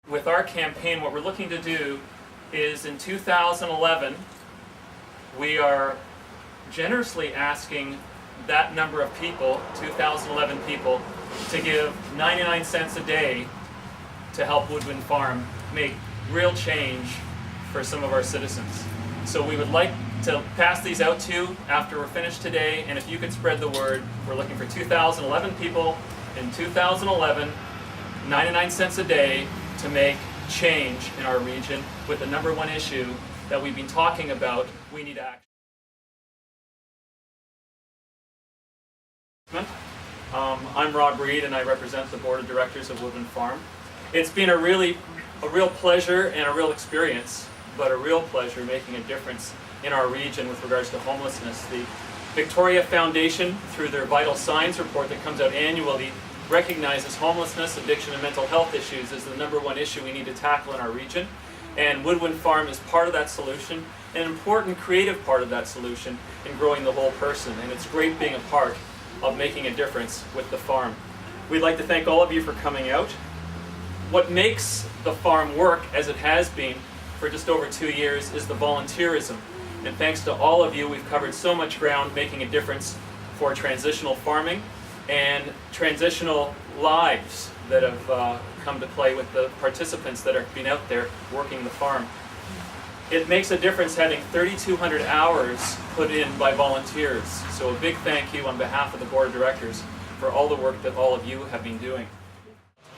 With our campaign, what we're looking to do is in 2011, we are generously asking that number of people, 2011 people, to give 99 cents a day to help Woodwynn Farm make real change for some of our citizens. So we would like to pass these out to you after we're finished today, and if you could spread the word, we're looking for 2011 people in 2011, 99 cents a day to make change in our region with the #1 issue that we've been talking about. We need action. I'm Rob Reed and I represent the Board of Directors of Woodwynn Farm. It's been a real pleasure and a real experience, but a real pleasure making a difference in our region with regards to homelessness. The Victoria Foundation, through their Vital Signs report that comes out annually, recognizes homelessness, addiction, and mental health issues as the #1 issue we need to tackle in our region. And Woodwynn Farm is part of that solution, an important creative part of that solution in growing the whole person. And it's great being a part of making a difference with the farm. We'd like to thank all of you for coming out. What makes the farm work as it has been for just over 2 years is the volunteerism. And thanks to all of you, we've covered so much ground making a difference for transitional farming and transitional lives that have come to play with the participants that have been out there working the farm. It makes a difference having 3,200 hours put in by volunteers. So a big thank you on behalf of the Board of Directors for all the work that all of you have been doing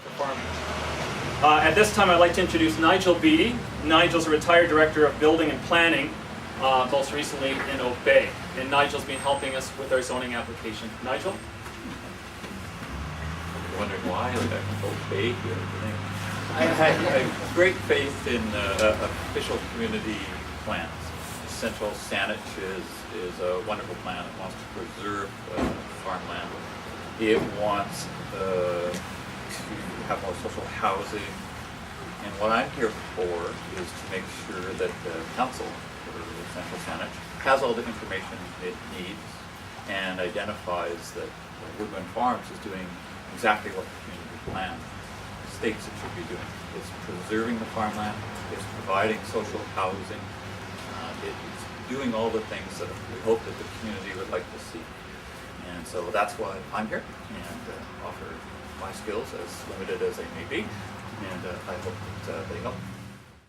for farming. At this time I'd like to introduce Nigel Beattie. Nigel's a retired Director of Building and Planning, most recently in Oak Bay. And Nigel's been helping us with our zoning application. Nigel? Wondering why I got Oak Bay here. I have great faith in official community plans. Central Saanich is a wonderful plan. It wants to preserve farmland. It wants to have more social housing. And what I'm here for is to make sure that the council for Central Saanich has all the information it needs and identifies that Woodwynn Farms is doing exactly what the community plan states it should be doing. It's preserving the farmland, it's providing social housing, it's doing all the things that we hope that the community would like to see. And so that's why I'm here and offer my skills, as limited as they may be, and I hope that they help.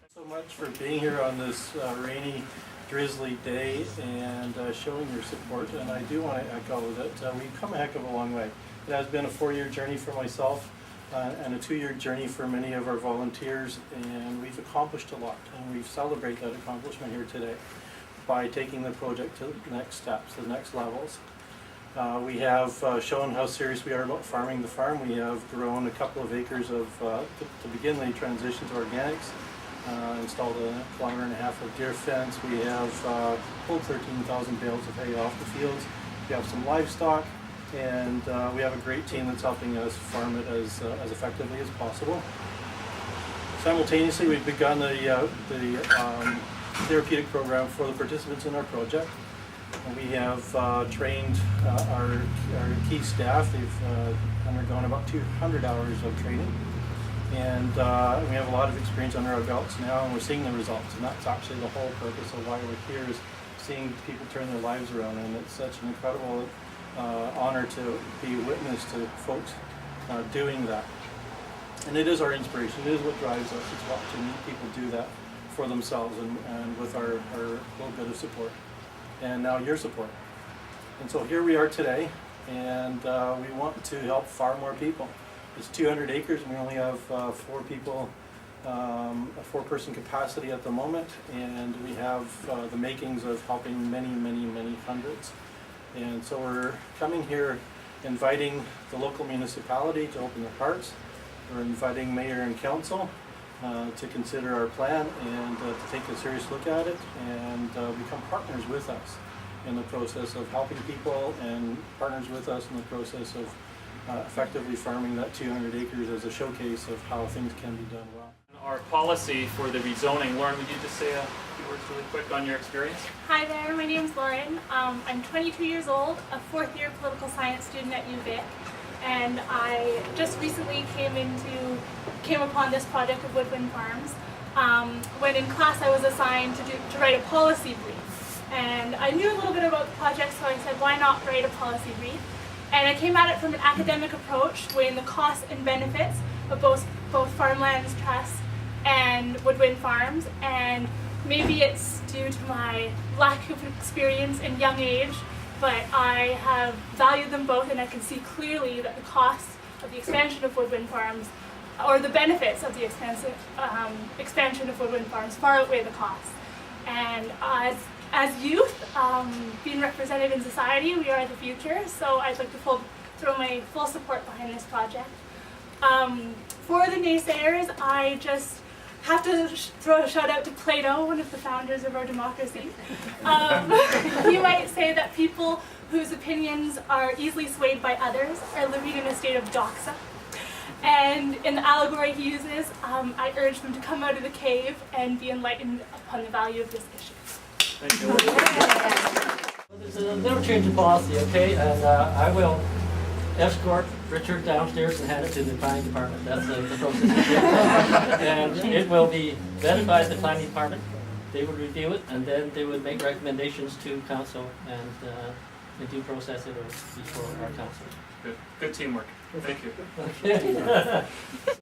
Thanks so much for being here on this rainy, drizzly day and showing your support. And I do want to echo that we've come a heck of a long way. It has been a 4-year journey for myself and a 2-year journey for many of our volunteers, and we've accomplished a lot, and we celebrate that accomplishment here today by taking the project to the next steps, the next levels. We have shown how serious we are about farming the farm. We have grown a couple of acres of, to begin the transition to organics, installed a 1.5 kilometer of deer fence. We have pulled 13,000 bales of hay off the fields. We have some livestock. And we have a great team that's helping us farm it as effectively as possible. Simultaneously, we've begun the therapeutic program for the participants in our project. And we have trained our key staff. They've undergone about 200 hours of training. And we have a lot of experience under our belts now, and we're seeing the results. And that's actually the whole purpose of why we're here, is seeing people turn their lives around. And it's such an incredible honor to be witness to folks doing that. And it is our inspiration, it is what drives us. It's what to meet people do that for themselves and with our little bit of support. And now your support. And so here we are today, and we want to help far more people. It's 200 acres and we only have 4 people, a 4-person capacity at the moment, and we have the makings of helping many, many, many hundreds. And so we're coming here inviting the local municipality to open their hearts. We're inviting mayor and council to consider our plan and to take a serious look at it and become partners with us in the process of helping people, and partners with us in the process of effectively farming that 200 acres as a showcase of how things can be done well. Our policy for the rezoning, Lauren, would you just say a few words really quick on your experience? Hi there, my name is Lauren. I'm 22 years old, a 4th-year political science student at UVic, and I just recently came into came upon this project of Woodwynn Farms. When in class I was assigned to write a policy brief. And I knew a little bit about the project, so I said, why not write a policy brief? And I came at it from an academic approach, weighing the costs and benefits of both Farmlands Trust and Woodwynn Farms. And maybe it's due to my lack of experience and young age, but I have valued them both, and I can see clearly that the costs of the expansion of Woodwynn Farms, or the benefits of the expansion of Woodwynn Farms, far outweigh the costs. And as youth, being represented in society, we are the future, so I'd like to throw my full support behind this project. For the naysayers, I just have to throw a shout out to Plato, one of the founders of our democracy. He might say that people whose opinions are easily swayed by others are living in a state of doxa. And in the allegory he uses, I urge them to come out of the cave and be enlightened upon the value of this issue. Thank you. There's a little change in policy, okay, and I will escort Richard downstairs and hand it to the planning department. That's the process. And it will be vetted by the planning department. They would review it, and then they would make recommendations to council, and in due process it will be before our council. Good teamwork. Thank you. Okay.